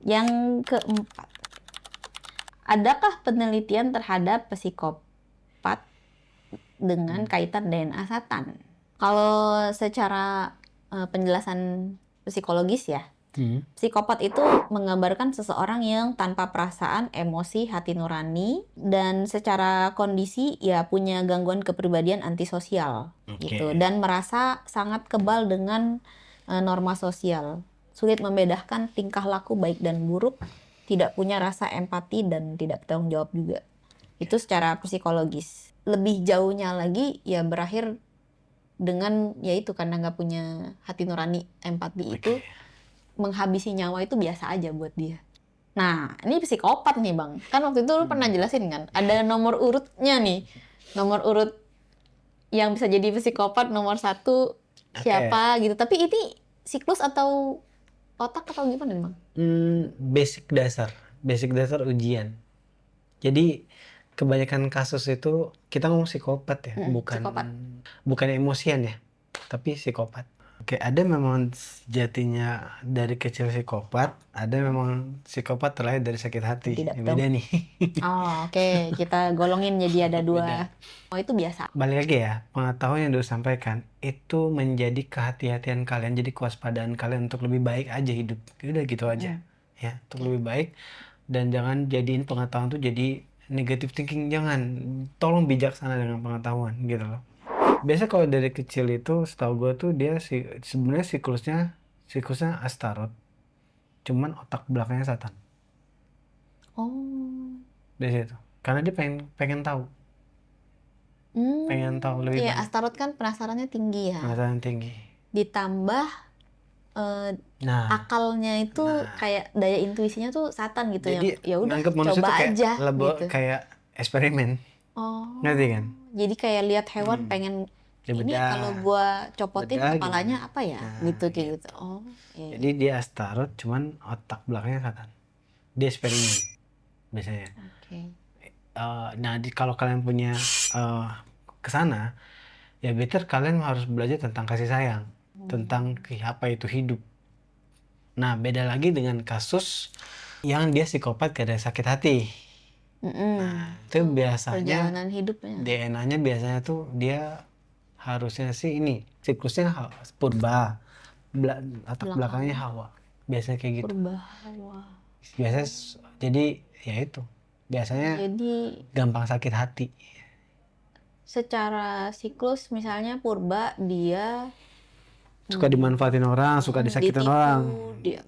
Yang keempat, adakah penelitian terhadap psikopat dengan kaitan DNA Satan? Kalau secara penjelasan psikologis ya, psikopat itu menggambarkan seseorang yang tanpa perasaan, emosi, hati nurani, dan secara kondisi ya punya gangguan kepribadian antisosial gitu, dan merasa sangat kebal dengan norma sosial, sulit membedakan tingkah laku baik dan buruk, tidak punya rasa empati dan tidak bertanggung jawab juga. Itu secara psikologis. Lebih jauhnya lagi ya berakhir dengan yaitu karena nggak punya hati nurani, empati itu menghabisi nyawa itu biasa aja buat dia. Nah, ini psikopat nih Bang. Kan waktu itu lu pernah jelasin kan, ada nomor urutnya nih. Nomor urut yang bisa jadi psikopat nomor 1 siapa gitu. Tapi ini siklus atau otak atau gimana nih Bang? Basic dasar ujian. Jadi kebanyakan kasus itu kita ngomong psikopat ya, bukan emosian ya, tapi psikopat. Oke, ada memang sejatinya dari kecil psikopat, ada memang psikopat terlahir dari sakit hati. Beda nih. Oh, oke. Kita golongin jadi ada 2. Oh, itu biasa. Balik lagi ya, pengetahuan yang disampaikan itu menjadi kehati-hatian kalian, jadi kewaspadaan kalian untuk lebih baik aja hidup. Udah gitu aja. Ya, untuk lebih baik, dan jangan jadiin pengetahuan tuh jadi negative thinking, jangan. Tolong bijaksana dengan pengetahuan gitu loh. Biasa kalau dari kecil itu setahu gue tuh dia sebenarnya siklusnya Astaroth, cuman otak belakangnya Satan. Oh. Dari situ. Karena dia pengen tahu. Pengen tahu lebih Iya, banyak. Astaroth kan penasarannya tinggi ya. Penasaran tinggi. Ditambah akalnya itu kayak daya intuisinya tuh Satan gitu. Jadi ya udah manusia coba tuh kayak aja gitu. Kayak eksperimen. Ngerti kan? Jadi kayak lihat hewan pengen ini kalau gua copotin kepalanya apa ya gitu kayak gitu. Iya. Jadi dia Astaroth cuman otak belakangnya Satan. Dia eksperimen biasanya. Nah, kalau kalian punya kesana, ya better kalian harus belajar tentang kasih sayang, tentang apa itu hidup. Nah, beda lagi dengan kasus yang dia psikopat karena sakit hati. Nah, itu biasanya perjalanan hidupnya. DNA-nya biasanya tuh dia harusnya sih ini siklusnya purba, otak belakangnya Hawa. Biasanya kayak gitu. Purba Hawa. Biasanya jadi ya itu. Biasanya jadi gampang sakit hati. Secara siklus misalnya purba dia suka dimanfaatin orang, suka disakitin orang,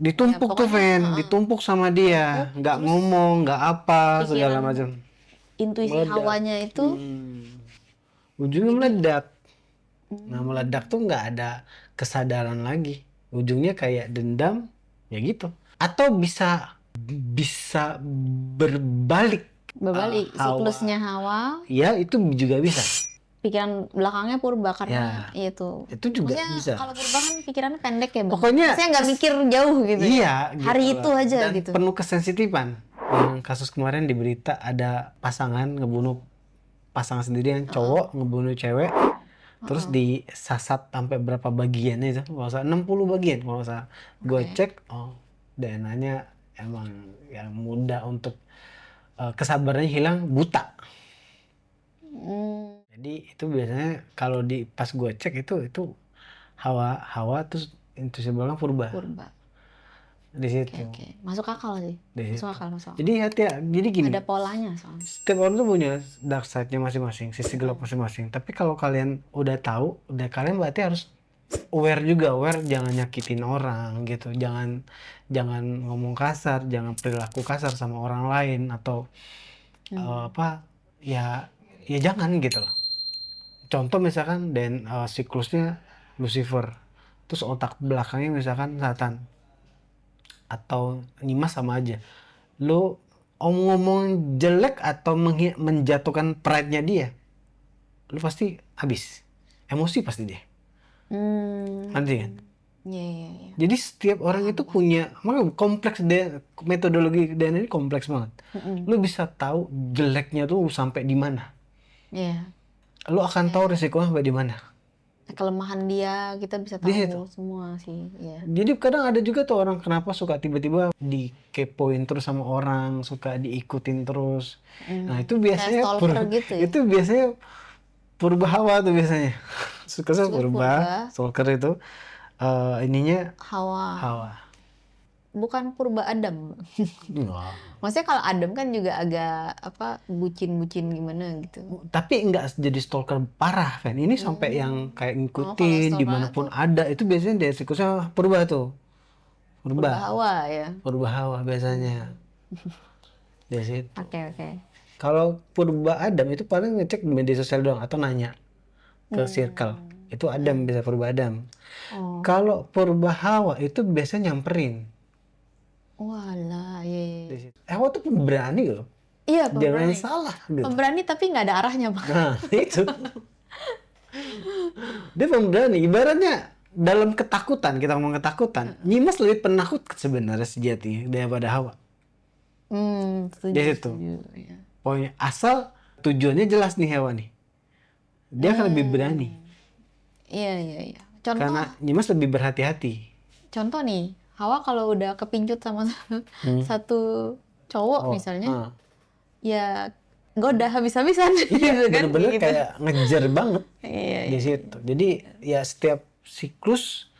ditumpuk tuh ditumpuk sama dia, nggak ngomong, nggak apa, segala macam. Intuisi hawanya itu ujungnya meledak. Nah, meledak tuh nggak ada kesadaran lagi, ujungnya kayak dendam, ya gitu. Atau bisa berbalik siklusnya Hawa. Ya, itu juga bisa. Pikiran belakangnya purba karena itu juga maksudnya bisa. Kalau purba kan pikirannya pendek ya Bang. Pokoknya saya nggak mikir jauh gitu. Iya, hari itu aja dan gitu. Penuh kesensitifan. Yang kasus kemarin di berita ada pasangan ngebunuh pasangan sendiri yang cowok ngebunuh cewek, terus disasat sampai berapa bagian itu? Kalau usah 60 bagian kalau usah. Gue cek, DNA-nya emang yang mudah untuk kesabarannya hilang, buta. Jadi itu biasanya kalau pas gue cek itu hawa terus intuisi belakang purba. Di situ. Masuk akal sih. Masuk akal. Jadi jadi gini. Ada polanya soalnya. Setiap orang tuh punya dark side-nya masing-masing, sisi gelap masing-masing. Tapi kalau kalian udah tahu, kalian berarti harus aware juga, jangan nyakitin orang gitu. Jangan ngomong kasar, jangan perilaku kasar sama orang lain atau ya jangan gitu loh. Contoh misalkan siklusnya Lucifer, terus otak belakangnya misalkan Satan atau Nimas, sama aja. Lu ngomong jelek atau menjatuhkan pride-nya dia, lu pasti habis, emosi pasti dia. Nanti kan? Iya. Jadi setiap orang itu punya, makanya kompleks metodologi DNA ini kompleks banget. Lu bisa tahu jeleknya tuh sampai di mana. Iya. Lu akan tahu risikonya sampai di mana. kelemahan dia kita bisa Di situ. tahu semua sih, ya. Jadi kadang ada juga tuh orang kenapa suka tiba-tiba dikepoin terus sama orang, suka diikutin terus. Nah, itu Kayak biasanya stalker gitu ya. itu biasanya purba hawa tuh biasanya. Suka sama Terus purba, stalker itu ininya Hawa, hawa. bukan purba Adam. Enggak. Maksudnya kalau Adam kan juga agak apa bucin-bucin gimana gitu. Tapi enggak jadi stalker parah, Fen. Ini sampai yang kayak kalau ngikutin stalker dimanapun ada. Itu biasanya dia siklusnya purba tuh. Purba Purba. Hawa ya. Purba hawa biasanya. Dari situ. Oke. Kalau purba Adam itu paling ngecek di media sosial doang atau nanya ke circle. Itu Adam, bisa purba Adam. Oh, Kalau purba hawa itu biasanya nyamperin. walah, iya. Dari situ. Hawa tuh pemberani loh. Iya, Jangan pemberani. salah gitu. Pemberani tapi nggak ada arahnya, Bang. Nah, itu. Dia pemberani. Ibaratnya dalam ketakutan, kita ngomong ketakutan, Nyimas lebih penakut sebenarnya sejatinya daripada Hawa. Setuju, Di situ. setuju, ya. Pokoknya asal tujuannya jelas nih Hawa nih. Dia akan lebih berani. Iya. Contoh, Karena Nyimas lebih berhati-hati. contoh nih, Hawa kalau udah kepincut sama satu cowok misalnya, ya goda habis-habisan gitu kan. Bener-bener gitu. kayak ngejar banget Iya. di situ. Jadi ya setiap siklus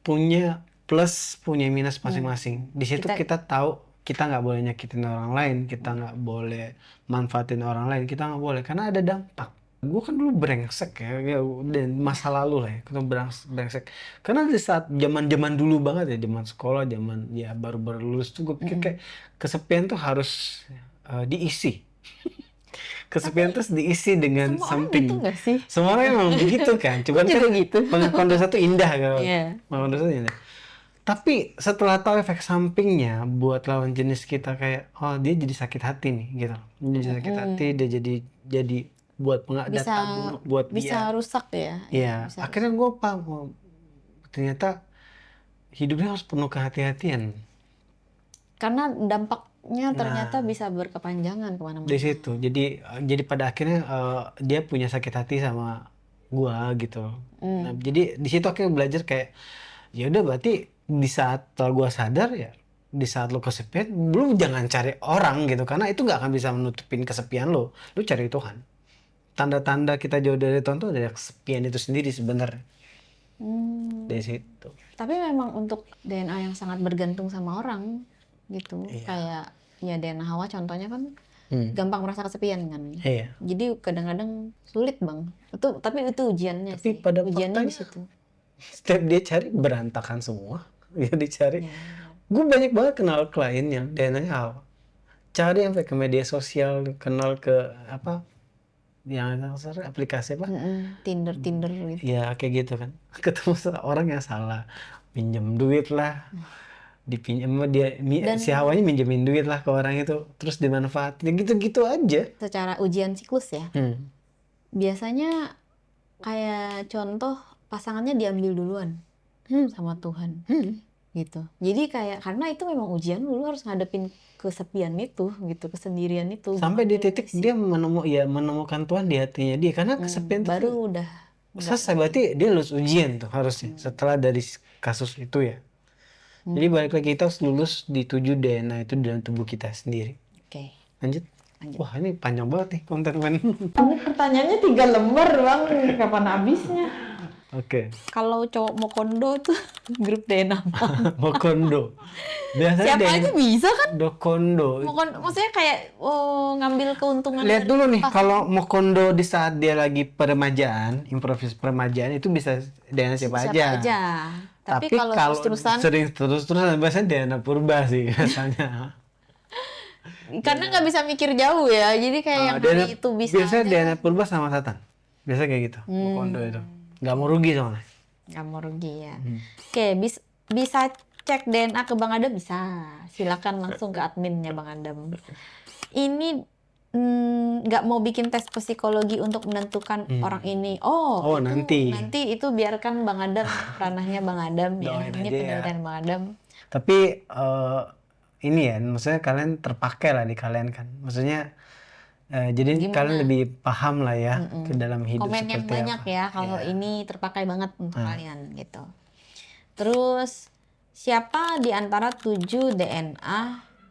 punya plus, punya minus masing-masing. Di situ kita tahu kita nggak boleh nyakitin orang lain, kita nggak boleh manfaatin orang lain, kita nggak boleh karena ada dampak. Gue kan dulu brengsek ya, dan masa lalu lah ya, kita brengsek. Karena di saat zaman dulu banget ya, zaman sekolah, zaman ya baru-baru lulus tuh gue pikir kayak kesepian tuh harus diisi. Kesepian terus diisi dengan Semua orang something. gitu nggak sih? Semua orang emang begitu kan. Cuman juga kan gitu. pengakuan dosa tuh indah kalau. Iya. Pengakuan dosa tuh indah. Tapi setelah tahu efek sampingnya buat lawan jenis kita kayak oh dia jadi sakit hati nih gitu. Dia jadi sakit hati, dia jadi buat data buruk buat Bisa dia. rusak ya. Iya. Akhirnya gue paham oh, ternyata hidupnya harus penuh kehati-hatian. Karena dampaknya ternyata bisa berkepanjangan kemana-mana. Di situ. Jadi pada akhirnya dia punya sakit hati sama gua gitu. Nah, jadi di situ akhirnya belajar kayak ya udah berarti di saat gua sadar ya di saat lo kesepian, lu jangan cari orang gitu karena itu nggak akan bisa menutupin kesepian lo. Lu cari Tuhan. Tanda-tanda kita jauh dari Tuhan tuh dari kesepian itu sendiri sebenarnya. Dari situ. Tapi memang untuk DNA yang sangat bergantung sama orang gitu. Kayak ya DNA Hawa contohnya kan gampang merasa kesepian kan. Iya. Jadi kadang-kadang sulit Bang. Tapi itu ujiannya Tapi sih. pada Ujiannya di faktanya, situ. setiap dia cari berantakan semua. Dia dicari. Gue banyak banget kenal klien yang DNA-nya Hawa. Cari sampai ke media sosial, kenal ke apa? Yang aplikasi apa? Tinder gitu. Ya kayak gitu kan. Ketemu orang yang salah, pinjam duit lah, dipinjam dia si Hawanya minjemin duit lah ke orang itu, terus dimanfaatin gitu-gitu aja. Secara ujian siklus ya. Biasanya kayak contoh pasangannya diambil duluan sama Tuhan. Gitu. Jadi kayak karena itu memang ujian lu harus ngadepin kesepian itu gitu, kesendirian itu. Sampai di titik dia menemukan Tuhan di hatinya dia karena kesepian itu baru udah selesai berarti dia lulus ujian tuh harusnya setelah dari kasus itu ya. Jadi balik lagi kita harus lulus di 7 DNA itu dalam tubuh kita sendiri. Oke. Lanjut. Wah ini panjang banget nih konten. Ini pertanyaannya 3 lembar Bang, kapan habisnya? Oke. Kalau cowok mau kondo tuh grup DNA apa? Mau kondo. Biasanya Siapa aja bisa kan? kondo. Maksudnya kayak ngambil keuntungan. Lihat dulu nih kalau mau kondo di saat dia lagi peremajaan, improvis peremajaan itu bisa DNA siapa aja. Tapi kalau terus-terusan sering terus-terusan biasanya DNA purba sih biasanya. Karena nggak bisa mikir jauh ya, jadi kayak yang hari itu bisa. Biasanya DNA purba sama Satan. Biasa kayak gitu. Mau kondo itu. Nggak mau rugi soalnya. Nggak mau rugi ya. Oke, bisa cek DNA ke Bang Adam bisa. Silakan langsung ke adminnya Bang Adam. Ini nggak mau bikin tes psikologi untuk menentukan orang ini. Oh nanti. Nanti itu biarkan Bang Adam, ranahnya Bang Adam ya. Ini penelitian Bang Adam. Tapi ini ya, maksudnya kalian terpakai lah di kalian kan. Maksudnya Jadi kalian Gimana? lebih paham lah ya ke Mm-mm. dalam hidup Komen yang seperti banyak apa. ya kalau Iya. ini terpakai banget untuk Nah, kalian gitu. Terus siapa di antara 7 DNA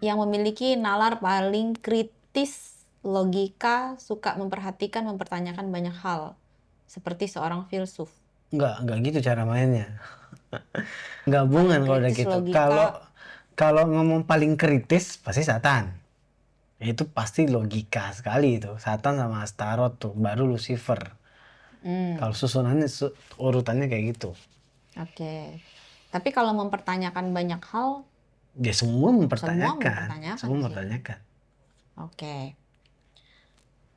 yang memiliki nalar paling kritis, logika, suka memperhatikan, mempertanyakan banyak hal, seperti seorang filsuf. nggak gitu cara mainnya. Gabungan Paling kalau udah kritis, gitu. Kalau logika. kalau ngomong paling kritis pasti Satan. Itu pasti logika sekali itu. Satan sama Astaroth tuh, baru Lucifer. Hmm, Kalau susunannya urutannya kayak gitu. oke. Tapi kalau mempertanyakan banyak hal, Dia semua semua mempertanyakan, mempertanyakan semua sih. mempertanyakan. Oke.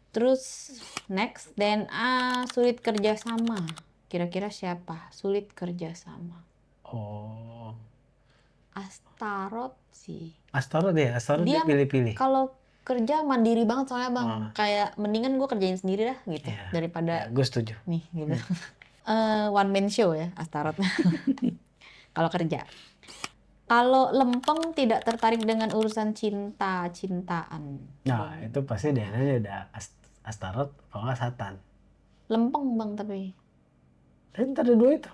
Terus next, DNA sulit kerjasama. Kira-kira siapa? Sulit kerjasama. Oh, Astaroth sih. Astaroth dia Dia pilih-pilih. kalau kerja mandiri banget soalnya bang. Oh, Kayak mendingan gue kerjain sendiri dah gitu. ya, Daripada gue setuju. nih gitu. Hmm. One man show ya Astaroth. Kalau kerja. Kalau lempeng tidak tertarik dengan urusan cinta-cintaan. Nah, itu pasti DNA-nya udah Astaroth, kalau nggak Satan. Lempeng bang tapi. Ntar ada dua itu.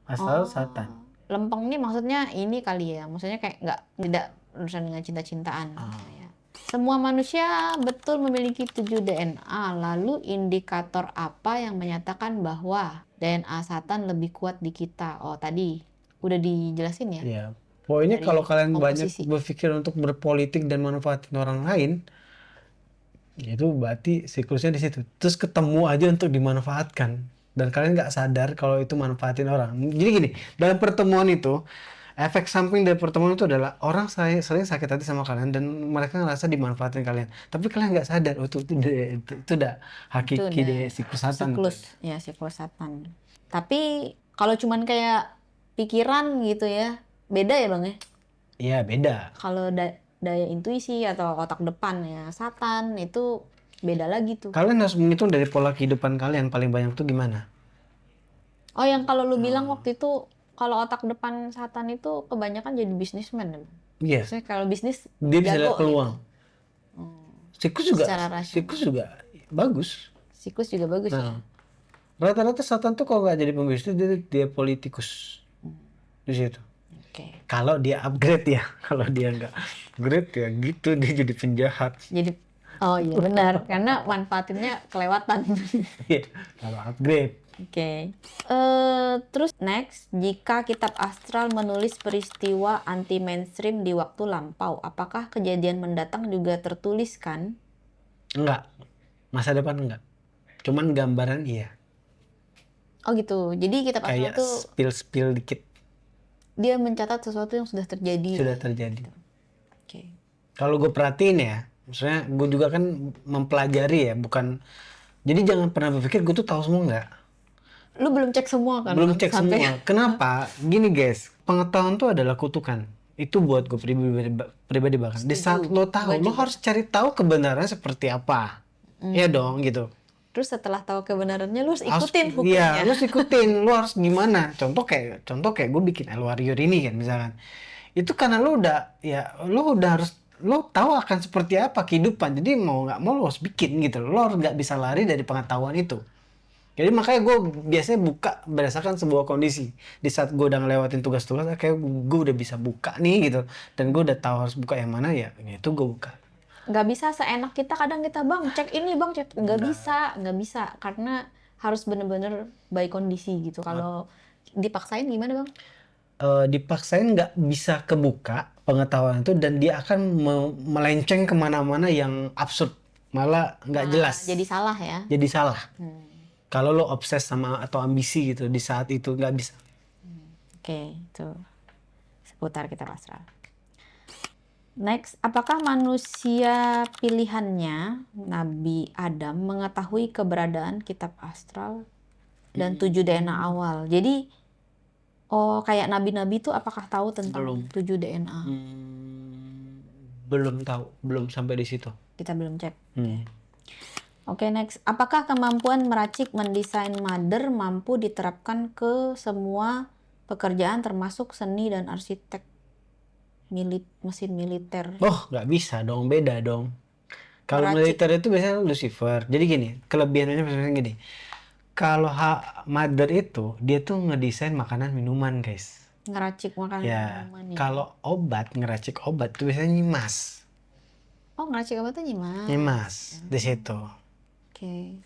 Astaroth, Oh, Satan. lempeng nih maksudnya ini kali ya. Maksudnya kayak nggak tidak urusan dengan cinta-cintaan. Ah. Ya. Semua manusia betul memiliki 7 DNA. Lalu indikator apa yang menyatakan bahwa DNA Satan lebih kuat di kita? Oh, tadi udah dijelasin ya Ya, pokoknya dari kalau kalian banyak komposisi. berpikir untuk berpolitik dan manfaatin orang lain, itu berarti siklusnya di situ. Terus ketemu aja untuk dimanfaatkan. Dan kalian nggak sadar kalau itu manfaatin orang. Jadi gini, dalam pertemuan itu, efek samping dari pertemuan itu adalah orang sering sakit hati sama kalian dan mereka ngerasa dimanfaatin kalian. Tapi kalian nggak sadar, itu udah Itu hakiki udah deh siklus Satan. siklus, ya siklus Satan. Tapi kalau cuman kayak pikiran gitu ya, beda ya bang ya? Iya, beda. Kalau daya intuisi atau otak depan ya Satan itu beda lagi tuh. Kalian harus menghitung dari pola kehidupan kalian paling banyak tuh gimana. Oh yang kalau lu bilang waktu itu kalau otak depan Satan itu kebanyakan jadi bisnismen ya, Bang? Iya, Maksudnya kalau bisnis dia bisa lihat jago peluang. gitu. Hmm, secara rasional. Siklus juga bagus. Siklus juga bagus ya. Nah, rata-rata Satan tuh kalau nggak jadi pembisnis dia politikus di situ. Oke. Kalau dia upgrade ya, kalau dia nggak upgrade ya gitu dia jadi penjahat. Jadi oh iya benar karena manfaatinnya kelewatan. Iya, kalau upgrade. Oke. Terus next, jika kitab astral menulis peristiwa anti mainstream di waktu lampau, apakah kejadian mendatang juga tertuliskan? Enggak, masa depan enggak. Cuman gambaran iya. Oh gitu. Jadi kitab astral Kayak tuh spill dikit dia mencatat sesuatu yang sudah terjadi. sudah terjadi. Oke. Kalau gue perhatiin ya, maksudnya gue juga kan mempelajari ya, bukan. Jadi jangan pernah berpikir gue tuh tahu semua enggak. Lu belum cek semua kan? Belum Bang? cek Sampai semua. Kenapa? Gini guys, pengetahuan tuh adalah kutukan. Itu buat gue pribadi bahkan. Di saat Setuju. lo tahu, Gua lo juga. harus cari tahu kebenaran seperti apa. Ya dong gitu. Terus setelah tahu kebenarannya lu harus Harus, ikutin iya, hukumnya. lo harus ikutin. Lo harus gimana? Contoh kayak gue bikin El Warrior ini kan misalkan. Itu karena lo udah harus lo tahu akan seperti apa kehidupan. Jadi mau nggak mau lo harus bikin gitu. Lo harus nggak bisa lari dari pengetahuan itu. Jadi makanya gue biasanya buka berdasarkan sebuah kondisi. Di saat gue udah ngelewatin tugas-tugas, kayak gue udah bisa buka nih gitu. Dan gue udah tahu harus buka yang mana ya, itu gue buka. Nggak bisa seenak kita, kadang kita bang cek ini bang cek nggak bisa karena harus bener-bener by kondisi gitu. Kalau dipaksain gimana bang? Dipaksain nggak bisa kebuka pengetahuan itu dan dia akan melenceng kemana-mana yang absurd. Malah nggak jelas. Jadi salah ya. Jadi salah. Hmm. Kalau lo obses sama atau ambisi gitu di saat itu nggak bisa. Oke, itu seputar kitab astral. Next, apakah manusia pilihannya Nabi Adam mengetahui keberadaan kitab astral dan 7 DNA awal? Jadi, kayak nabi-nabi itu apakah tahu tentang 7 DNA? Belum tahu, belum sampai di situ. Kita belum cek. Oke, next. Apakah kemampuan meracik mendesain mother mampu diterapkan ke semua pekerjaan termasuk seni dan arsitek mesin militer? Oh, nggak bisa dong, beda dong. Kalau Meracik. militer itu biasanya Lucifer. Jadi gini, kelebihannya misalnya gini. Kalau Mother itu dia tuh ngedesain makanan minuman, guys. Ngeracik makanan Ya, minuman ya. kalau ngeracik obat itu biasanya Nyimas. Oh, ngeracik apa tuh Nyimas? Nyimas di situ. Oke.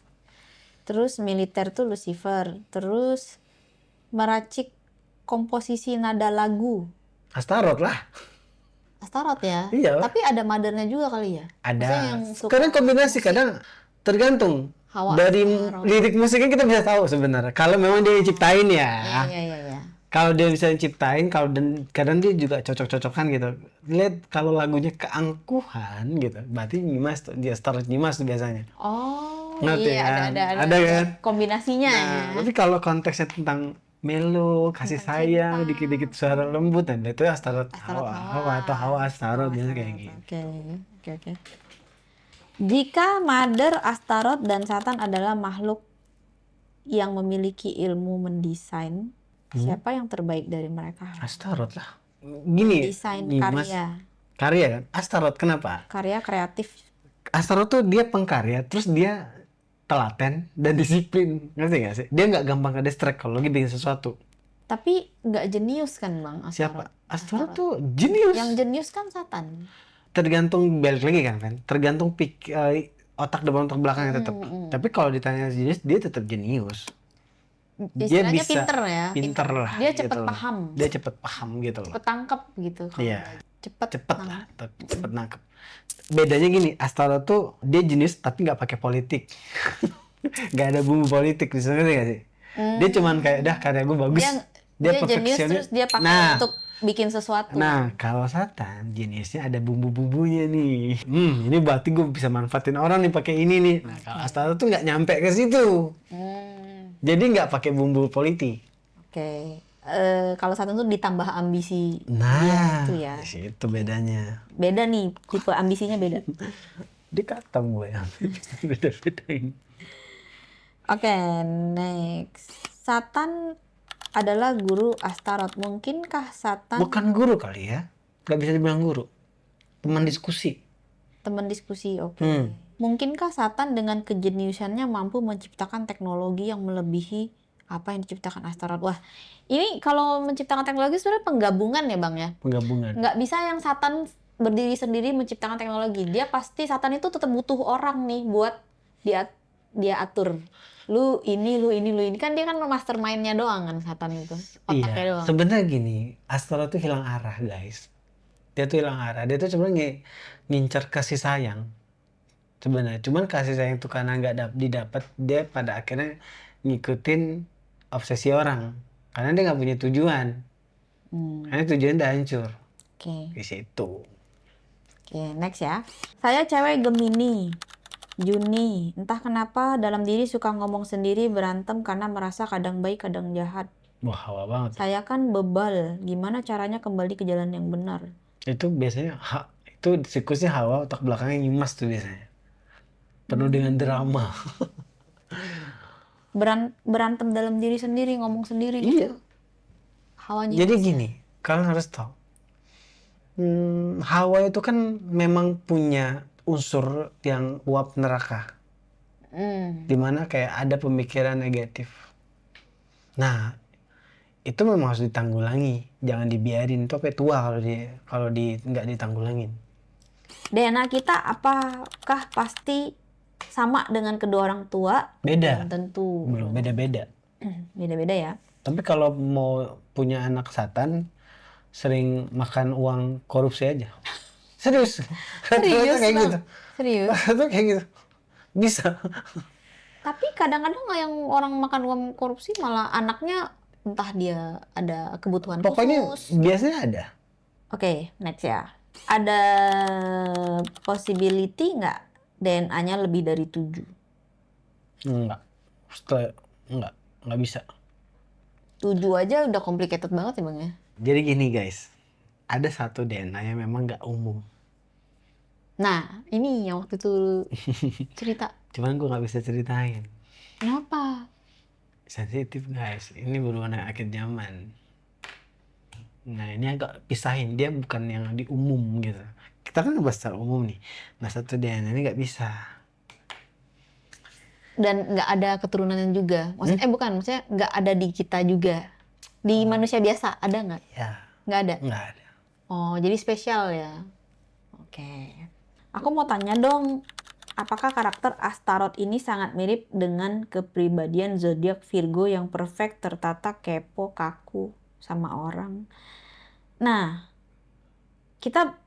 Terus militer tuh Lucifer. Terus meracik komposisi nada lagu. Astaroth lah. Astaroth ya? Iya. Tapi ada mothernya juga kali ya? Maksudnya Ada. yang suka Kadang kombinasi, musik. kadang tergantung. Hawa Dari Astaroth. lirik musiknya kita bisa tahu sebenarnya. Kalau memang dia yang ciptain ya. Iya. Kalau dia bisa ciptain, kadang dia juga cocok-cocokan gitu. Lihat kalau lagunya keangkuhan gitu, berarti Nyimas tuh, dia Astaroth Nyimas tuh biasanya. Oh, Ngerti iya kan? ada Ada kan? kombinasinya ya. Nah, tapi kalau konteksnya tentang melo, kasih Tentang sayang, cinta. dikit-dikit suara lembut, dan itu Astaroth Astaroth Hawa atau Hawa Astaroth Hawa biasanya kayak Astaroth. gitu. Oke. Jika Mother, Astaroth, dan Satan adalah makhluk yang memiliki ilmu mendesain, siapa yang terbaik dari mereka? Astaroth lah. Gini, Desain Nyimas karya kan? Astaroth kenapa? karya kreatif. Astaroth tuh dia pengkarya, terus dia telaten dan disiplin, ngerti gak sih? Dia nggak gampang ke distract kalau lagi bikin sesuatu. Tapi nggak jenius kan Bang Astaroth? Siapa? Astaroth tuh jenius. Yang jenius kan Satan. Tergantung, balik lagi kan, tergantung otak depan otak belakangnya tetap. Tapi kalau ditanya jenius, dia tetap jenius. Dia Istilahnya bisa pinter ya. pinter lah. Dia cepet gitu loh. paham. Dia cepet paham gitu loh. Cepet tangkep gitu. Kalau Iya. cepet Lah, cepet nangkep. Bedanya gini, Astaroth tuh dia jenius tapi nggak pakai politik. Nggak ada bumbu politik, bisa ngerti nggak sih? Dia cuman kayak, dah karya gue bagus. Dia jenius perfeksionis. terus dia pakai untuk bikin sesuatu. Nah, kalau Satan, jeniusnya ada bumbu-bumbunya nih. Ini berarti gue bisa manfaatin orang nih pakai ini nih. Nah, kalau Astaroth tuh nggak nyampe ke situ. Jadi nggak pakai bumbu politik. Oke. Kalau Satan tuh ditambah ambisi. Nah, itu ya. di situ bedanya. Beda nih, tipe ambisinya beda. Dikatam gue ya. Beda-bedain. Oke, next. Satan adalah guru Astaroth. Mungkinkah Satan Bukan guru kali ya. Nggak bisa dibilang guru. Teman diskusi. teman diskusi? Oke. Mungkinkah Satan dengan kejeniusannya mampu menciptakan teknologi yang melebihi apa yang diciptakan Astaroth? Wah, ini kalau menciptakan teknologi sebenarnya penggabungan ya Bang ya? Penggabungan. Nggak bisa yang Satan berdiri sendiri menciptakan teknologi. Dia pasti, Satan itu tetap butuh orang nih buat dia atur. Lu ini. Kan dia kan mastermind-nya doang kan Satan itu. Otaknya doang. Sebenarnya gini, Astaroth tuh hilang arah, guys. Dia tuh hilang arah. Dia tuh sebenarnya ngincer kasih sayang. Sebenarnya, cuman kasih sayang itu karena nggak didapat, dia pada akhirnya ngikutin obsesi orang. Karena dia nggak punya tujuan. Karena tujuan udah hancur. Oke. Di situ. Oke, next ya. Saya cewek Gemini. Juni, entah kenapa dalam diri suka ngomong sendiri, berantem karena merasa kadang baik kadang jahat. Wah, hawa banget. Saya kan bebal, gimana caranya kembali ke jalan yang benar? Itu biasanya itu siklusnya Hawa, otak belakangnya Nyimas tuh biasanya. Penuh dengan drama. Berantem dalam diri sendiri, ngomong sendiri Iya. gitu. Hawanya. Jadi gini, kalian harus tahu. Hawa itu kan memang punya unsur yang uap neraka. Dimana kayak ada pemikiran negatif. Nah, itu memang harus ditanggulangi. Jangan dibiarin, itu sampai tua kalau nggak ditanggulangin. DNA kita apakah pasti sama dengan kedua orang tua? Beda. Belum tentu. Belum, beda-beda. Beda-beda ya. Tapi kalau mau punya anak Satan, sering makan uang korupsi aja. Serius. Serius, kayak Bang? gitu. Serius. Itu kayak gitu. Bisa. Tapi kadang-kadang yang orang makan uang korupsi malah anaknya entah dia ada kebutuhan Pokoknya khusus. biasanya ada. Oke, next ya. Ada possibility nggak DNA-nya lebih dari 7? Enggak. Enggak bisa. 7 aja udah complicated banget ya Bang ya. Jadi gini guys, ada satu DNA yang memang nggak umum. Nah, ini yang waktu itu cerita. Cuman gue nggak bisa ceritain. Kenapa? Sensitif guys, ini berhubungan dengan akhir zaman. Nah ini agak pisahin, dia bukan yang di umum gitu. kita kan ngebahas secara umum nih. Nah, satu DNA ini nggak bisa. Dan nggak ada keturunannya juga. Maksudnya nggak ada di kita juga. Di manusia biasa ada nggak? Ya, Nggak ada. nggak ada. Oh, jadi spesial ya. Oke. Aku mau tanya dong, apakah karakter Astaroth ini sangat mirip dengan kepribadian zodiak Virgo yang perfect, tertata, kepo, kaku sama orang? Nah, kita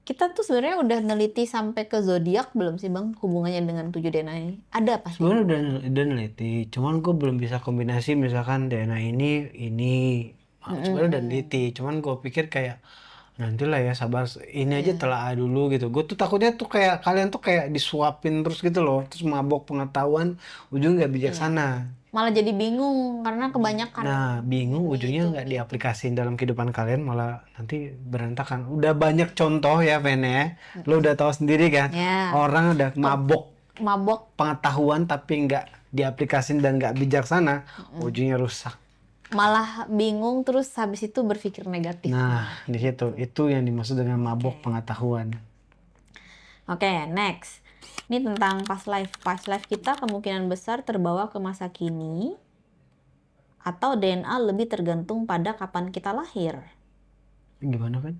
kita tuh sebenarnya udah neliti sampai ke zodiak belum sih Bang, hubungannya dengan 7 DNA ini? Ada pasti. Sebenarnya udah neliti, cuman gue belum bisa kombinasi misalkan DNA ini. Sebenarnya udah neliti, cuman gue pikir kayak nantilah ya, sabar, ini aja telah dulu gitu. Gue tuh takutnya tuh kayak kalian tuh kayak disuapin terus gitu loh, terus mabok pengetahuan, ujungnya nggak bijaksana. Malah jadi bingung karena kebanyakan. Nah, bingung ujungnya nggak diaplikasiin dalam kehidupan kalian, malah nanti berantakan. Udah banyak contoh ya, Ven ya. Lo udah tahu sendiri kan, Ya. orang udah mabok Mabok pengetahuan tapi nggak diaplikasiin dan nggak bijaksana, ujungnya rusak. malah bingung terus habis itu berpikir negatif. Nah, di situ itu yang dimaksud dengan mabok pengetahuan. Oke, next. Ini tentang past life. Past life kita kemungkinan besar terbawa ke masa kini atau DNA lebih tergantung pada kapan kita lahir. Gimana kan?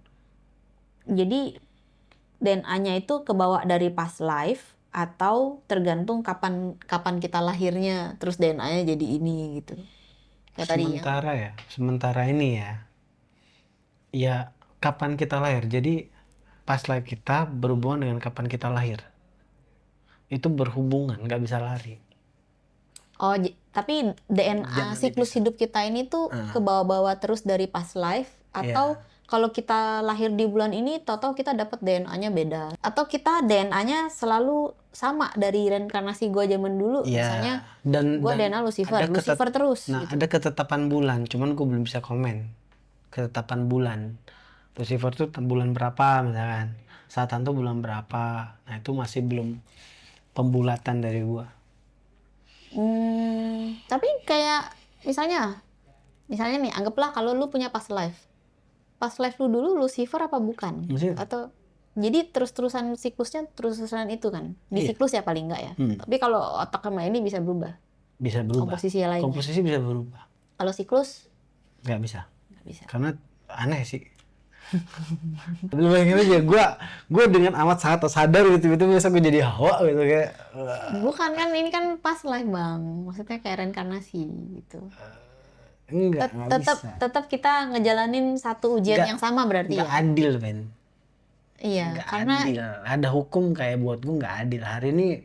Jadi DNA-nya itu kebawa dari past life atau tergantung kapan kita lahirnya, terus DNA-nya jadi ini gitu. Kayak tadi ya. Sementara ini ya kapan kita lahir. Jadi past life kita berhubungan dengan kapan kita lahir. Itu berhubungan, nggak bisa lari. Oh, tapi DNA siklus hidup kita ini tuh kebawa-bawa terus dari past life atau kalau kita lahir di bulan ini, tahu-tahu kita dapat DNA-nya beda. Atau kita DNA-nya selalu sama dari reinkarnasi gue zaman dulu. Misalnya, gue DNA Lucifer terus. Nah, ada ketetapan bulan, cuman gue belum bisa komen. Ketetapan bulan. Lucifer tuh bulan berapa misalkan. Satan tuh bulan berapa. Nah, itu masih belum pembulatan dari gue. Tapi kayak misalnya nih, anggaplah kalau lu punya past life. Past life lu dulu Lucifer apa bukan? Maksudnya? Atau jadi terus-terusan siklusnya terus-terusan itu kan? Di siklus ya paling enggak ya. Tapi kalau otak sama ini bisa berubah. Bisa berubah. Komposisi lainnya. Komposisi bisa berubah. Kalau siklus? Nggak bisa. Nggak bisa. Karena aneh sih. Lu bayangin aja, gue dengan amat sangat sadar gitu, biasa gue jadi Hawa gitu kayak. Bukan kan, ini kan past life Bang. Maksudnya kayak reinkarnasi gitu. Enggak bisa. Tetap kita ngejalanin satu ujian yang sama berarti nggak adil, men. Iya, Nggak karena adil. Ada hukum kayak buat gue nggak adil. Hari ini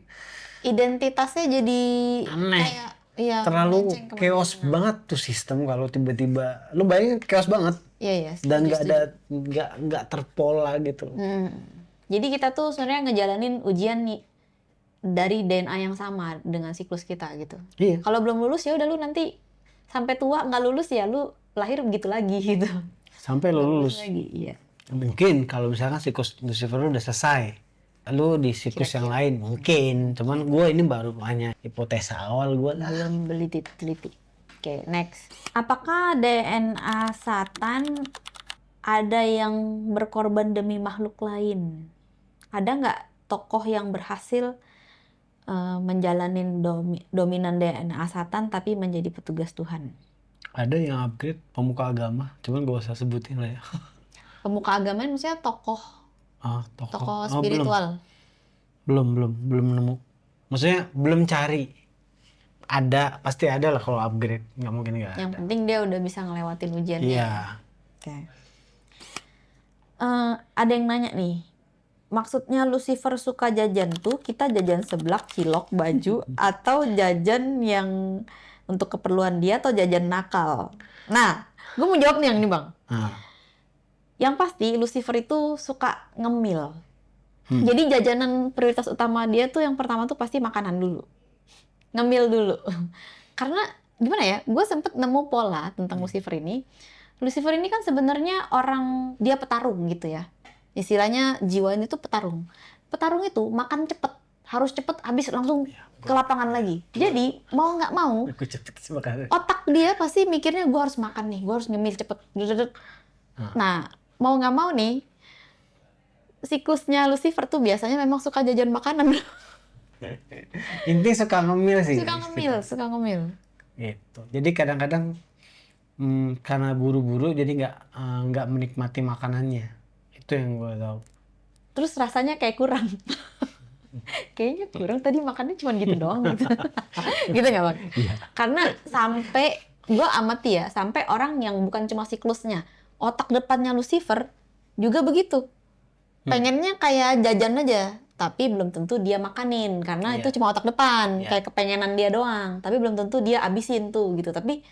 identitasnya jadi aneh. kayak terlalu chaos banget tuh sistem kalau tiba-tiba. Lu bayangin chaos banget. Iya. Dan nggak terpola gitu. Jadi kita tuh sebenarnya ngejalanin ujian nih dari DNA yang sama dengan siklus kita gitu. Iya. Kalau belum lulus ya udah lu nanti sampai tua nggak lulus ya lu lahir begitu lagi gitu. Sampai lu lulus. Lagi, iya. Mungkin kalau misalkan siklus Lucifer lu udah selesai, lu di siklus yang lain mungkin. Cuman gue ini baru hanya hipotesa awal gue lah. Belum teliti. Oke, next. Apakah DNA Satan ada yang berkorban demi makhluk lain? Ada nggak tokoh yang berhasil menjalanin dominan DNA Satan tapi menjadi petugas Tuhan? Ada yang upgrade pemuka agama, cuman gak usah sebutin lah ya. Pemuka agama maksudnya tokoh spiritual? Belum nemu. Maksudnya belum cari. Ada, pasti ada lah kalau upgrade, nggak mungkin nggak ada. Yang penting dia udah bisa ngelewatin ujiannya. Iya. Oke. Ada yang nanya nih, maksudnya Lucifer suka jajan tuh kita jajan seblak, cilok, baju, atau jajan yang untuk keperluan dia atau jajan nakal? Nah, gue mau jawab nih yang ini Bang. Yang pasti Lucifer itu suka ngemil. Jadi jajanan prioritas utama dia tuh yang pertama tuh pasti makanan dulu. Ngemil dulu. Karena gimana ya, gue sempet nemu pola tentang Lucifer ini. Lucifer ini kan sebenarnya orang, dia petarung gitu ya. Istilahnya jiwanya itu petarung. Petarung itu makan cepet, harus cepet habis langsung ke lapangan lagi. Jadi mau nggak mau, otak dia pasti mikirnya gue harus makan nih, gue harus ngemil cepet. Nah mau nggak mau nih, siklusnya Lucifer tuh biasanya memang suka jajan makanan. Intinya suka ngemil sih. Suka ngemil. Gitu. Jadi kadang-kadang karena buru-buru jadi nggak menikmati makanannya. Itu yang gue tahu. Terus rasanya kayak kurang. Kayaknya kurang, tadi makannya cuma gitu doang gitu. Gitu nggak Bang? Iya. Karena sampai gue amati ya, sampai orang yang bukan cuma siklusnya, otak depannya Lucifer juga begitu. Pengennya kayak jajan aja, tapi belum tentu dia makanin karena Iya. itu cuma otak depan, Iya. kayak kepengenan dia doang, tapi belum tentu dia abisin tuh gitu. Tapi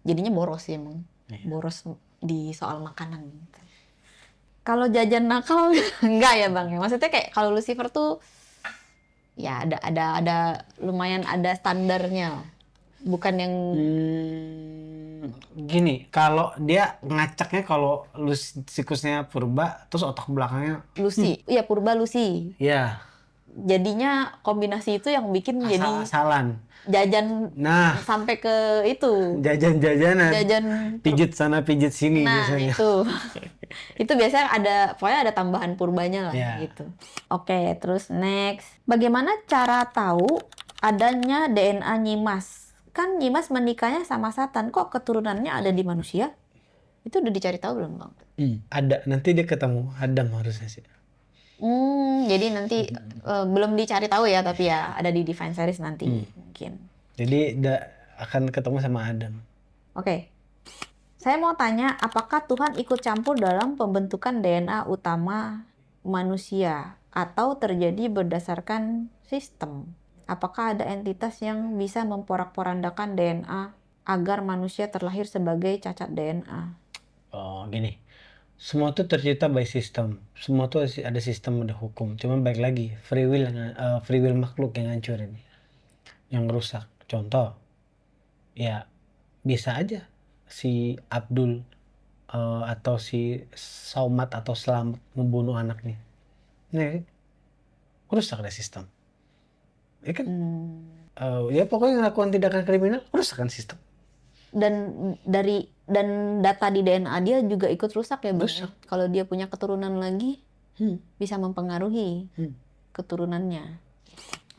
jadinya boros sih emang. Iya. Boros di soal makanan gitu. Kalau jajan nakal enggak ya Bang ya. Maksudnya kayak kalau Lucifer tuh ya ada lumayan ada standarnya lah. Bukan yang Gini, kalau dia ngacaknya kalau siklusnya purba, terus otak belakangnya, Lucy. Iya, purba Lucy. ya Jadinya kombinasi itu yang bikin jadi asal-asalan. jajan Nah, sampai ke itu. jajan-jajanan, Jajan pijit sana pijit sini nah biasanya. itu. Itu biasanya pokoknya ada tambahan purbanya lah Ya. gitu. Oke, terus next. Bagaimana cara tahu adanya DNA Nyimas? Kan Nyimas menikahnya sama Satan, kok keturunannya ada di manusia? Itu udah dicari tahu belum Bang? Ada, nanti dia ketemu Adam harusnya sih. Jadi nanti belum dicari tahu ya, tapi ya ada di Divine Series nanti mungkin. Jadi akan ketemu sama Adam. Oke. Saya mau tanya, apakah Tuhan ikut campur dalam pembentukan DNA utama manusia atau terjadi berdasarkan sistem? Apakah ada entitas yang bisa memporak-porandakan DNA agar manusia terlahir sebagai cacat DNA? Oh, gini. Semua tuh tercipta by system. Semua tuh ada sistem, ada hukum. Cuman baik lagi, free will makhluk yang ngancurin, yang rusak. Contoh, ya bisa aja si Abdul atau si Saumat atau Selamat membunuh anaknya. Nah, rusak deh sistem. Ya kan? Ya pokoknya ngelakukan tindakan kriminal, rusak kan sistem. Dan data di DNA dia juga ikut rusak ya Bang. Rusak. Kalau dia punya keturunan lagi bisa mempengaruhi keturunannya.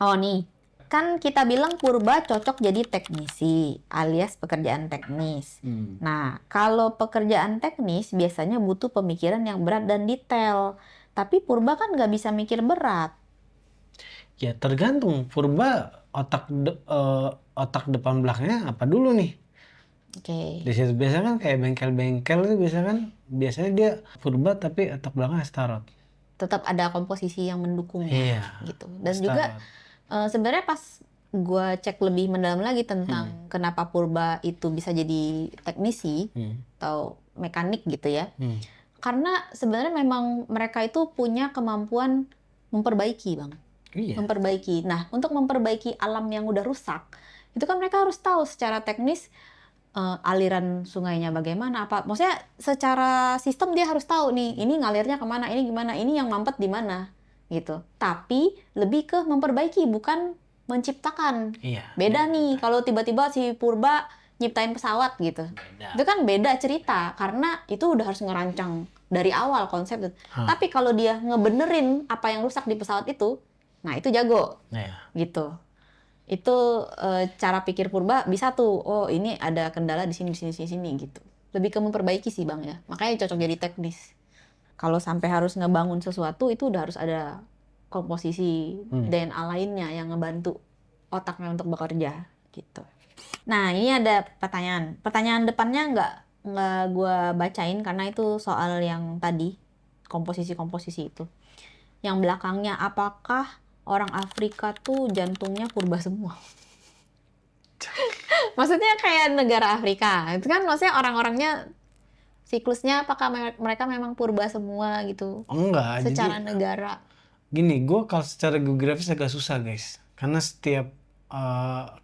Oh nih, kan kita bilang purba cocok jadi teknisi alias pekerjaan teknis. Nah, kalau pekerjaan teknis biasanya butuh pemikiran yang berat dan detail. Tapi purba kan nggak bisa mikir berat. Ya tergantung purba otak depan belakangnya apa dulu nih. Oke. Di situ biasanya kan kayak bengkel-bengkel itu biasanya dia purba tapi otak belakangnya Astaroth. Tetap ada komposisi yang mendukungnya. Iya. Gitu. Dan juga sebenarnya pas gue cek lebih mendalam lagi tentang kenapa purba itu bisa jadi teknisi atau mekanik gitu ya. Karena sebenarnya memang mereka itu punya kemampuan memperbaiki Bang. Iya. Memperbaiki. Nah, untuk memperbaiki alam yang udah rusak, itu kan mereka harus tahu secara teknis aliran sungainya bagaimana, apa. Maksudnya secara sistem dia harus tahu nih, ini ngalirnya kemana, ini gimana, ini yang mampet di mana, gitu. Tapi lebih ke memperbaiki, bukan menciptakan. Iya. Beda nih, kalau tiba-tiba si purba nyiptain pesawat gitu. Beda. Itu kan beda cerita, karena itu udah harus ngerancang dari awal konsep. Tapi kalau dia ngebenerin apa yang rusak di pesawat itu, nah itu jago, gitu. Itu cara pikir purba bisa tuh, oh ini ada kendala di sini gitu. Lebih ke memperbaiki sih Bang ya, makanya cocok jadi teknis. Kalau sampai harus ngebangun sesuatu itu udah harus ada komposisi DNA lainnya yang ngebantu otaknya untuk bekerja gitu. Nah ini ada pertanyaan depannya nggak gue bacain karena itu soal yang tadi komposisi itu. Yang belakangnya, apakah orang Afrika tuh jantungnya purba semua? Maksudnya kayak negara Afrika. Itu kan maksudnya orang-orangnya siklusnya apakah mereka memang purba semua gitu? Enggak. Secara jadi, negara. Gini, gue kalau secara geografis agak susah guys. Karena setiap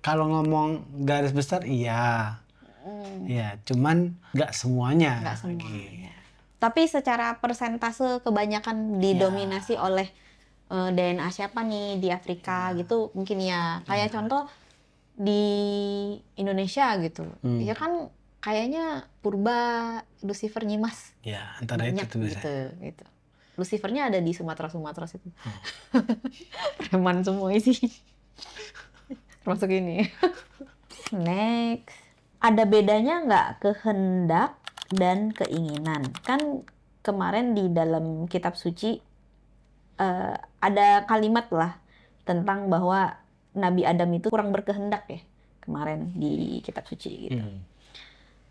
kalau ngomong garis besar iya. Ya, cuman nggak semuanya. Nggak semuanya. Tapi secara persentase kebanyakan didominasi oleh DNA siapa nih di Afrika gitu mungkin ya. Kayak contoh di Indonesia gitu. Ya kan kayaknya purba, Lucifer, Nyimas. Ya, antara itu tuh biasanya. Gitu. Lucifernya ada di Sumatera situ. Preman semua isi. Termasuk ini. Next. Ada bedanya nggak kehendak dan keinginan? Kan kemarin di dalam kitab suci ada kalimat lah tentang bahwa Nabi Adam itu kurang berkehendak ya. Kemarin di kitab suci gitu.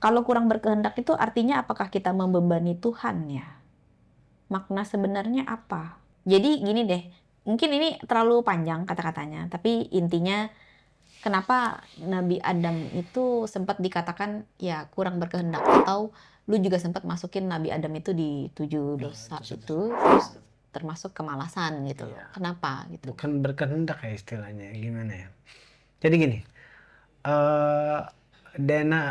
Kalau kurang berkehendak itu artinya apakah kita membebani Tuhan ya? Makna sebenarnya apa? Jadi gini deh, mungkin ini terlalu panjang kata-katanya, tapi intinya kenapa Nabi Adam itu sempat dikatakan ya kurang berkehendak, atau lu juga sempat masukin Nabi Adam itu di 7 dosa itu, terus termasuk kemalasan gitu. Iya. Kenapa gitu? Bukan berkehendak ya istilahnya, gimana ya? Jadi gini, DNA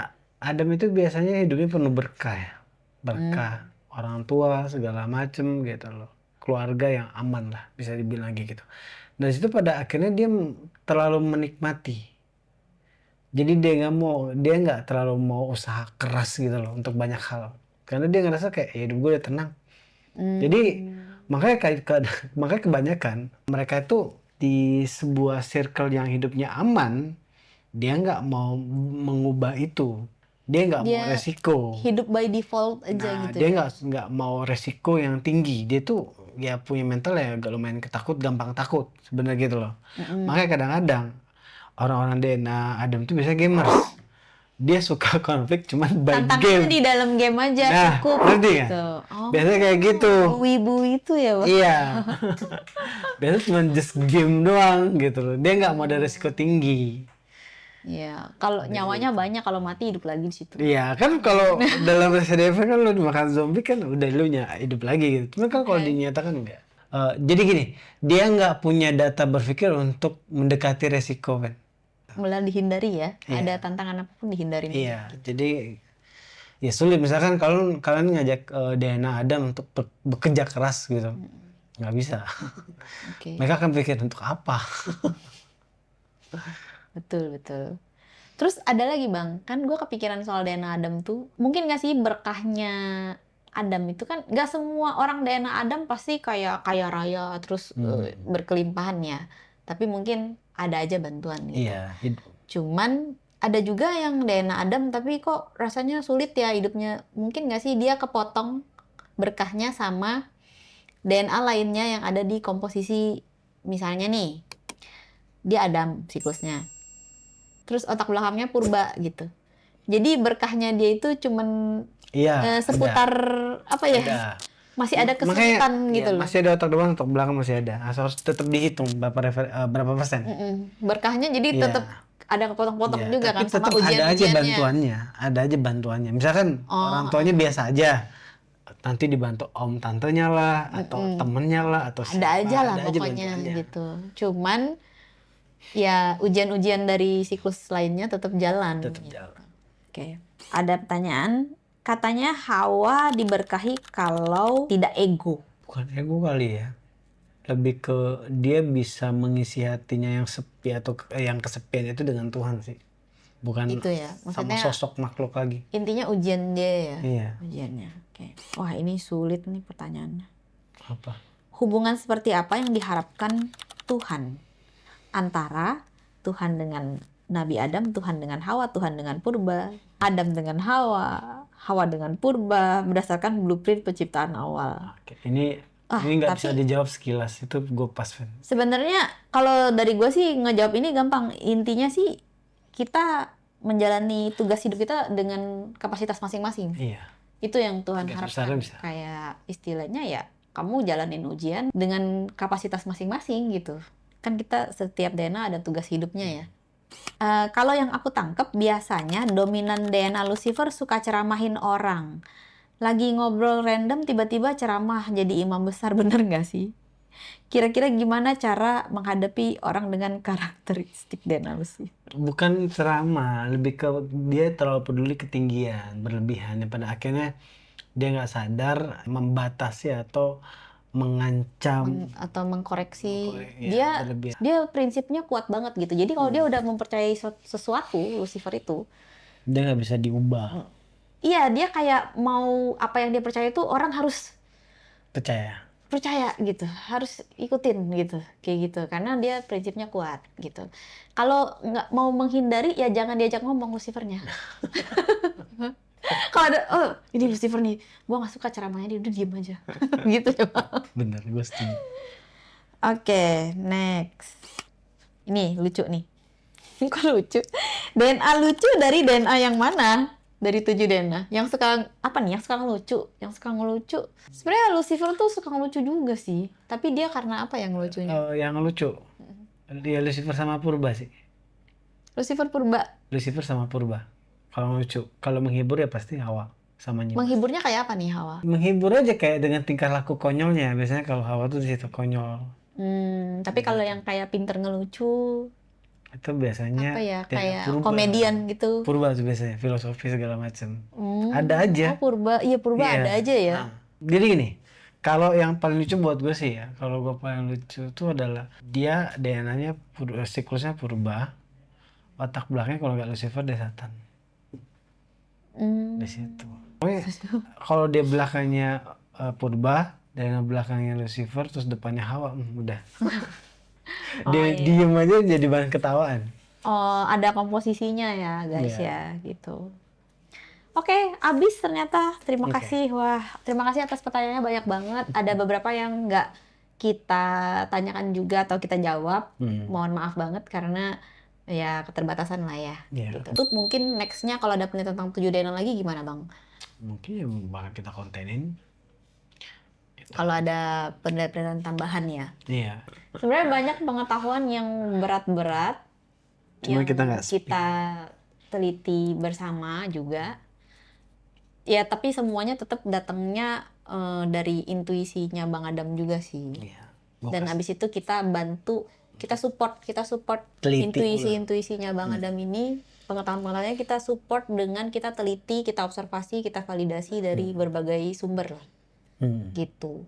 Adam itu biasanya hidupnya penuh berkah ya. Berkah, orang tua, segala macem gitu loh. Keluarga yang aman lah, bisa dibilang gitu. Dari situ pada akhirnya dia terlalu menikmati. Jadi dia nggak terlalu mau usaha keras gitu loh untuk banyak hal. Karena dia ngerasa kayak hidup gue udah tenang. Jadi makanya kebanyakan mereka itu di sebuah circle yang hidupnya aman, dia nggak mau mengubah itu. Dia nggak mau resiko. Hidup by default aja gitu. Dia nggak mau resiko yang tinggi. Dia tuh ya punya mental ya agak lumayan gampang takut sebenarnya gitu loh. Makanya kadang-kadang orang-orang DNA Adam tuh biasanya gamers. Dia suka konflik cuman by game. Tantangannya di dalam game aja cukup ngerti kan? gitu. Biasanya kayak gitu. Wibu itu ya, Bang? Iya. Biasanya cuma just game doang gitu loh. Dia nggak mau ada resiko tinggi. Iya, kalau nyawanya banyak, kalau mati hidup lagi di situ. Iya, kan kalau dalam Resident Evil kan lu dimakan zombie kan udah lu hidup lagi gitu. Cuma kan kalau dinyatakan enggak. Jadi gini, dia nggak punya data berpikir untuk mendekati resiko kan. Mulai dihindari ya. Ada tantangan apapun dihindarin. Iya, jadi ya sulit. Misalkan kalau kalian ngajak DNA Adam untuk bekerja keras gitu, nggak bisa. Mereka akan pikir untuk apa? Betul. Terus ada lagi Bang, kan gue kepikiran soal DNA Adam tuh, mungkin gak sih berkahnya Adam itu kan gak semua orang DNA Adam pasti kayak kaya raya terus berkelimpahan ya, tapi mungkin ada aja bantuan gitu. Iya. Cuman ada juga yang DNA Adam tapi kok rasanya sulit ya hidupnya, mungkin gak sih dia kepotong berkahnya sama DNA lainnya yang ada di komposisi, misalnya nih dia Adam siklusnya, terus otak belakangnya purba gitu. Jadi berkahnya dia itu cuman seputar apa ya? Masih ada kesulitan gitu loh. Masih ada otak doang, otak belakang masih ada. Harus tetap dihitung berapa persen. Berkahnya jadi tetap ada kepotong-potong juga kan, sama ujian-ujiannya. Ada aja bantuannya. Misalkan orang tuanya biasa aja, nanti dibantu om tantenya lah, atau temennya lah, atau siapa. Ada aja lah pokoknya gitu. Cuman ya ujian-ujian dari siklus lainnya tetap jalan. Oke. Ada pertanyaan, katanya Hawa diberkahi kalau tidak ego. Bukan ego kali ya. Lebih ke dia bisa mengisi hatinya yang sepi atau yang kesepian itu dengan Tuhan sih. Bukan itu ya, maksudnya sama sosok makhluk lagi. Intinya ujian dia ya. Iya. Ujiannya. Oke. Wah, ini sulit nih pertanyaannya. Apa? Hubungan seperti apa yang diharapkan Tuhan antara Tuhan dengan Nabi Adam, Tuhan dengan Hawa, Tuhan dengan Purba, Adam dengan Hawa, Hawa dengan Purba, berdasarkan blueprint penciptaan awal. Oke, ini nggak bisa dijawab sekilas, itu gue pas. Sebenarnya kalau dari gue sih ngejawab ini gampang. Intinya sih kita menjalani tugas hidup kita dengan kapasitas masing-masing. Iya. Itu yang Tuhan harapkan. Kayak istilahnya ya, kamu jalanin ujian dengan kapasitas masing-masing gitu. Kan kita setiap DNA ada tugas hidupnya ya. Kalau yang aku tangkep biasanya dominan DNA Lucifer suka ceramahin orang. Lagi ngobrol random tiba-tiba ceramah jadi imam besar, bener gak sih? Kira-kira gimana cara menghadapi orang dengan karakteristik DNA Lucifer? Bukan ceramah, lebih ke dia terlalu peduli ketinggian, berlebihan. Pada akhirnya dia nggak sadar membatasi atau mengancam atau mengkoreksi. Dia prinsipnya kuat banget gitu. Jadi kalau dia udah mempercayai sesuatu, Lucifer itu, dia nggak bisa diubah. Iya, dia kayak mau apa yang dia percaya itu orang harus percaya. percaya gitu, harus ikutin gitu, kayak gitu. Karena dia prinsipnya kuat gitu. Kalau nggak mau menghindari ya jangan diajak ngomong Lucifernya. Kalau ada, oh ini Lucifer nih, gua nggak suka ceramahnya dia, udah diem aja. Gitu ya Bang. Bener, gue setuju. Oke, next. Ini lucu nih. Ini kok lucu? DNA lucu dari DNA yang mana? Dari 7 DNA. Yang suka apa nih? Yang suka ngelucu. Yang suka ngelucu. Sebenarnya Lucifer tuh suka ngelucu juga sih. Tapi dia karena apa yang ngelucunya? Yang lucu, dia Lucifer sama Purba sih. Lucifer purba. Lucifer sama Purba. Kalau lucu, kalau menghibur ya pasti Hawa sama Nyimas. Menghiburnya kayak apa nih Hawa? Menghibur aja kayak dengan tingkah laku konyolnya. Biasanya kalau Hawa tuh di situ konyol. Tapi kalau yang kayak pinter ngelucu, Itu biasanya apa ya? dia Kayak Purba. komedian gitu. Purba tuh biasanya filosofi segala macam. Hmm. Ada aja. Oh purba. Iya purba Iya. ada aja ya. Nah, jadi gini, kalau yang paling lucu buat gue sih ya, kalau gue paling lucu tuh adalah dia DNA-nya siklusnya Purba, otak belakangnya kalau nggak Lucifer dia Satan. Di situ. Pokoknya kalau dia belakangnya Purba, dan belakangnya Lucifer, terus depannya Hawa, udah. Dia iya. diem aja jadi bahan ketawaan. Oh, ada komposisinya ya, guys Iya. ya, gitu. Oke, abis ternyata. Terima Oke. kasih. Wah, terima kasih atas pertanyaannya banyak banget. Ada beberapa yang nggak kita tanyakan juga atau kita jawab. Mohon maaf banget karena ya keterbatasan lah ya. Iya. Gitu. Terus mungkin nextnya kalau ada penelitian tentang 7 DNA lagi gimana Bang? Mungkin ya bakal kita kontenin. Kalau ada penelitian tambahan ya. Iya. Sebenarnya banyak pengetahuan yang berat-berat Cuma yang kita nggak kita teliti bersama juga. Ya, tapi semuanya tetap datangnya dari intuisinya Bang Adam juga sih. Iya. Dan abis itu kita bantu, kita support Teliti intuisi-intuisinya Bang Adam ini, pengetahuan-pengetahuannya kita support dengan kita teliti, kita observasi, kita validasi dari berbagai sumber lah. Gitu.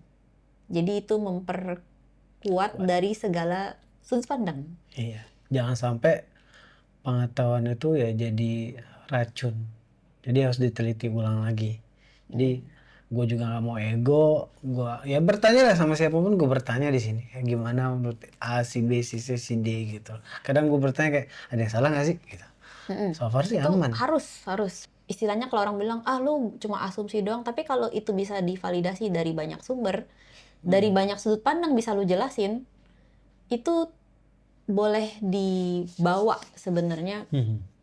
Jadi itu memperkuat dari segala sudut pandang. Iya. Jangan sampai pengetahuan itu ya jadi racun. Jadi harus diteliti ulang lagi. Jadi gue juga nggak mau ego. Gue ya bertanya lah sama siapapun, gue bertanya di sini. Kayak gimana menurut A, si B, si C, si D gitu. Kadang gue bertanya kayak ada yang salah nggak sih? Gitu. So far sih Itu aman. harus. Istilahnya kalau orang bilang, lu cuma asumsi doang. Tapi kalau itu bisa divalidasi dari banyak sumber, dari banyak sudut pandang bisa lu jelasin, itu boleh dibawa sebenarnya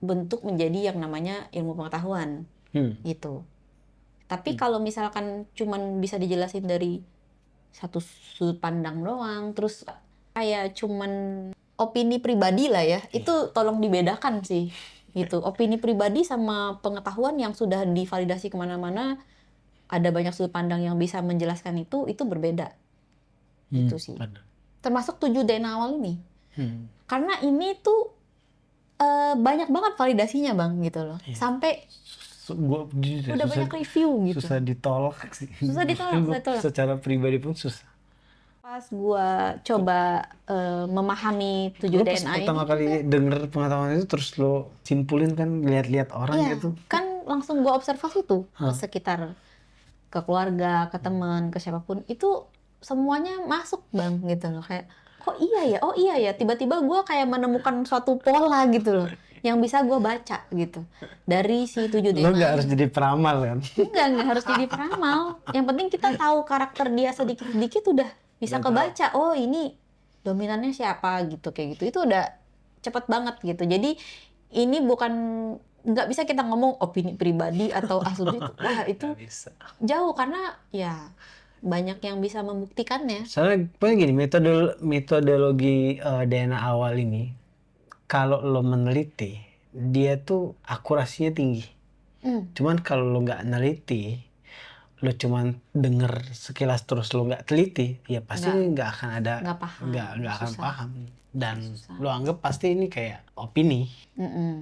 bentuk menjadi yang namanya ilmu pengetahuan gitu. Tapi kalau misalkan cuman bisa dijelasin dari satu sudut pandang doang, terus kayak cuman opini pribadi lah ya, itu tolong dibedakan sih gitu. Opini pribadi sama pengetahuan yang sudah divalidasi kemana-mana, ada banyak sudut pandang yang bisa menjelaskan itu berbeda. Itu sih. Benar. Termasuk 7 DNA awal ini. Karena ini tuh banyak banget validasinya Bang gitu loh. Sampai Gua jujur, udah banyak review gitu. susah ditolak sih. Susah ditolak. Secara pribadi pun susah. Pas gua coba memahami 7 Lo pas DNA pertama ini, kali denger pengetahuan itu terus lo simpulin kan, lihat-lihat orang iya, gitu. kan langsung gua observasi tuh sekitar, ke keluarga, ke teman, ke siapapun, itu semuanya masuk Bang gitu loh. Kayak kok iya ya, oh iya ya, tiba-tiba gua kayak menemukan suatu pola gitu loh yang bisa gua baca gitu dari si 7 DNA. Lo nggak harus jadi peramal kan? Nggak harus jadi peramal. Yang penting kita tahu karakter dia sedikit-sedikit udah bisa kebaca. Oh ini dominannya siapa gitu, kayak gitu. Itu udah cepet banget gitu. Jadi ini bukan, nggak bisa kita ngomong opini pribadi atau asumsi. Wah itu Bisa. jauh karena ya banyak yang bisa membuktikannya. Soalnya pokoknya gini, metodologi DNA awal ini, kalau lo meneliti, dia tuh akurasinya tinggi. Cuman kalau lo nggak neliti, lo cuman denger sekilas terus lo nggak teliti, ya pasti nggak akan ada, Nggak paham. nggak akan paham. Dan lo anggap pasti ini kayak opini.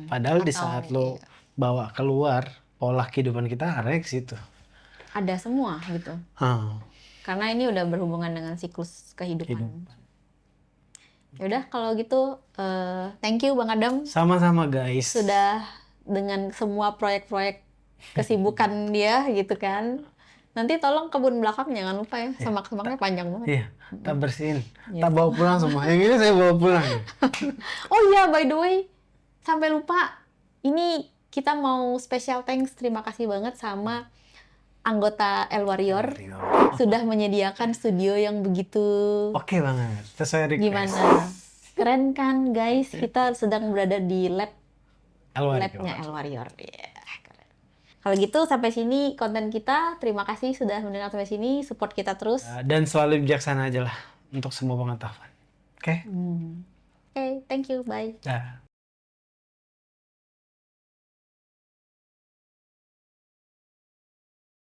Padahal di saat lo bawa keluar pola kehidupan kita, arahnya ke situ. Ada semua gitu. Karena ini udah berhubungan dengan siklus kehidupan. Ya udah kalau gitu, thank you Bang Adam. Sama-sama guys. Sudah dengan semua proyek-proyek kesibukan dia gitu kan. Nanti tolong kebun belakang jangan lupa ya, semak-semaknya panjang banget. Iya, tak bersihin, Iya. tak bawa pulang semua. Yang ini saya bawa pulang. Oh iya, by the way, sampai lupa. Ini kita mau special thanks, terima kasih banget sama anggota El Warrior sudah menyediakan studio yang begitu Oke banget, sesuai request. gimana? Keren kan guys, kita sedang berada di labnya El Warrior. Iya, keren. Kalau gitu sampai sini konten kita. Terima kasih sudah mendengar sampai sini, support kita terus. Dan selalu bijaksana aja lah untuk semua pengetahuan. Oke? Oke, thank you, bye. Dah.